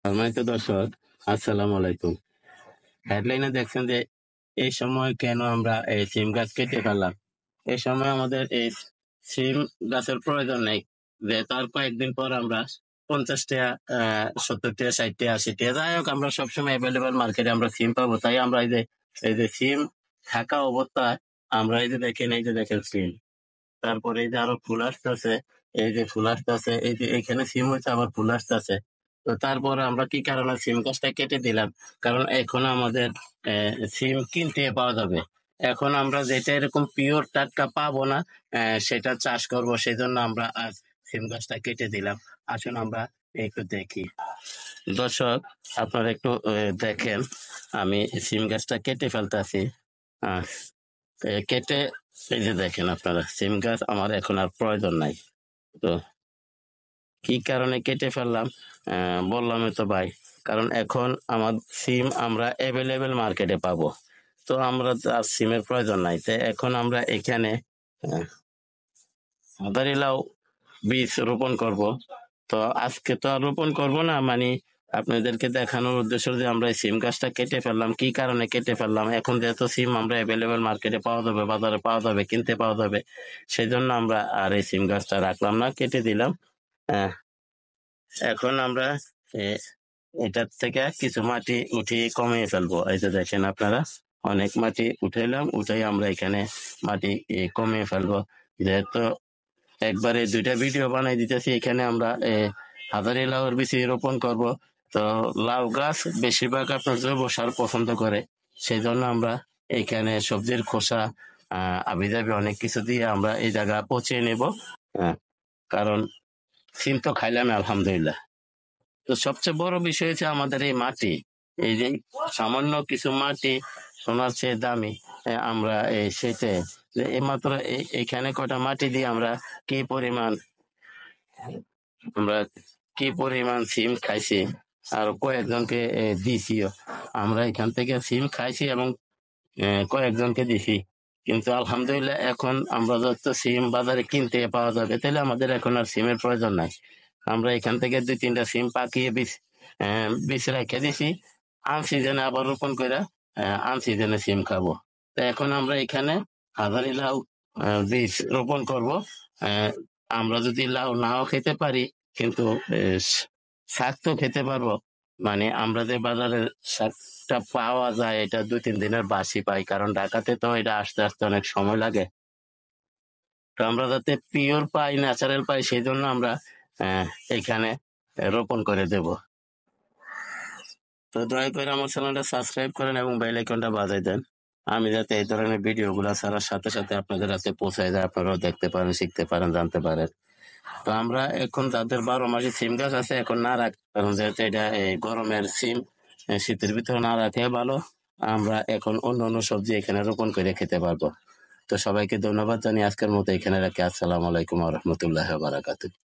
সম্মানিত দর্শক, আসসালামু আলাইকুম। হেডলাইনে দেখছেন যে এই সময় কেন আমরা এই সিম গাছ কেটে ফেললাম। এই সময় আমাদের এই সিম গাছের প্রয়োজন নেই, যে তার কয়েকদিন পর আমরা 50 টাকা, 70 টাকা, 60 টাকা, 80 টাকা, যাই হোক আমরা সবসময় অ্যাভেলেবেল মার্কেটে আমরা সিম পাবো। তাই আমরা এই যে সিম থাকা অবস্থায় আমরা এই যে দেখেন সিম, তারপরে এই যে আরো ফুল আসতেছে, এই যে ফুল আসতেছে, এই যে এখানে সিম হচ্ছে, আবার ফুল আসতেছে। তো তারপরে আমরা কি কারণে সিম গাছটা কেটে দিলাম, কারণ এখন আমাদের সিম কিনতে পাওয়া যাবে। এখন আমরা যেটা এরকম পিওর টাটকা পাবো না, সেটা চাষ করব, সেই জন্য আমরা আজ সিম গাছটা কেটে দিলাম। আসুন আমরা একটু দেখি। দর্শক, আপনারা একটু দেখেন, আমি সিম গাছটা কেটে ফেলতেছি। আহ কেটে, এই যে দেখেন আপনারা, সিম গাছ আমার এখন আর প্রয়োজন নাই। তো কি কারণে কেটে ফেললাম, বললামই তো ভাই, কারণ এখন আমার সিম আমরা অ্যাভেলেবেল মার্কেটে পাবো। তো আমরা তো আর সিমের প্রয়োজন নাই, তাই এখন আমরা এখানে আহ, মাদারি লাউ বীজ রোপণ করব। তো আজকে তো আর রোপণ করব না, মানে আপনাদেরকে দেখানোর উদ্দেশ্য যে আমরা এই সিম গাছটা কেটে ফেললাম। কি কারণে কেটে ফেললাম, এখন যেহেতু সিম আমরা অ্যাভেলেবেল মার্কেটে পাওয়া যাবে, বাজারে পাওয়া যাবে, কিনতে পাওয়া যাবে, সেই জন্য আমরা আর এই সিম গাছটা রাখলাম না, কেটে দিলাম। আহ, এখন আমরা এ, এটার থেকে কিছু মাটি উঠিয়ে কমিয়ে ফেলবো। এই যে দেখেন আপনারা, অনেক মাটি উঠাইলাম, উঠাই আমরা এখানে মাটি কমিয়ে ফেলবো। যেহেতু একবারে দুইটা ভিডিও বানাই দিতেছি, এখানে আমরা হাজারি লাউয়ের বীজ রোপণ করব। তো লাউ গাছ বেশিরভাগ আপনার জৈব সার পছন্দ করে, সেই জন্য আমরা এখানে সবজির খোসা, আবিজাবি অনেক কিছু দিয়ে আমরা এই জায়গা পচিয়ে নেব। হ্যাঁ, কারণ সিম তো খাইলাম আলহামদুলিল্লাহ। তো সবচেয়ে বড় বিষয় হচ্ছে আমাদের এই মাটি, এই যে সামান্য কিছু মাটি সোনার চেয়ে দামি। আমরা এই সেটে যে এইমাত্র এইখানে কটা মাটি দিয়ে কি পরিমাণ আমরা কি পরিমাণ সিম খাইছি, আর কয়েকজনকে দিছিও। আমরা এখান থেকে সিম খাইছি এবং কয়েকজনকে দিছি। কিন্তু আলহামদুলিল্লাহ এখন আমরা যত সিম বাজারে কিনতে পাওয়া যাবে, তাহলে আমাদের এখন আর সিমের প্রয়োজন নাই। আমরা এখান থেকে 2-3টা সিম পাকিয়ে বীজ রেখে দিছি, আন সিজনে আবার রোপণ করে আন সিজনে সিম খাবো। তো এখন আমরা এখানে হাজারি লাউ বীজ রোপণ করব। আহ, আমরা যদি লাউ নাও খেতে পারি, কিন্তু শাক তো খেতে পারবো। মানে আমরা যে বাজারে শাকটা পাওয়া যায়, এটা 2-3 দিনের বাসি পাই, কারণ ঢাকাতে তো এটা আসতে আসতে অনেক সময় লাগে। তো আমরা যাতে পিওর পাই, ন্যাচারাল পাই, সেই জন্য আমরা আহ, এখানে রোপণ করে দেব। তো দয়া করে আমার চ্যানেলটা সাবস্ক্রাইব করেন এবং বেল আইকনটা বাজাই দেন, আমি যাতে এই ধরনের ভিডিও গুলা ছাড়ার সাথে সাথে আপনাদের হাতে পৌঁছায় যায়, আপনারাও দেখতে পারেন, শিখতে পারেন, জানতে পারেন। তো আমরা এখন যাদের 12 মাসি সিম গাছ আছে, এখন না রাখ, কারণ যেহেতু এটা এই গরমের সিম, শীতের ভিতরে না রাখে ভালো। আমরা এখন অন্য অন্য সবজি এখানে রোপণ করে খেতে পারবো। তো সবাইকে ধন্যবাদ জানিয়ে আজকের মতো এখানে রাখি। আসসালামু আলাইকুম ওয়া রাহমাতুল্লাহি ওয়া বারাকাতুহু।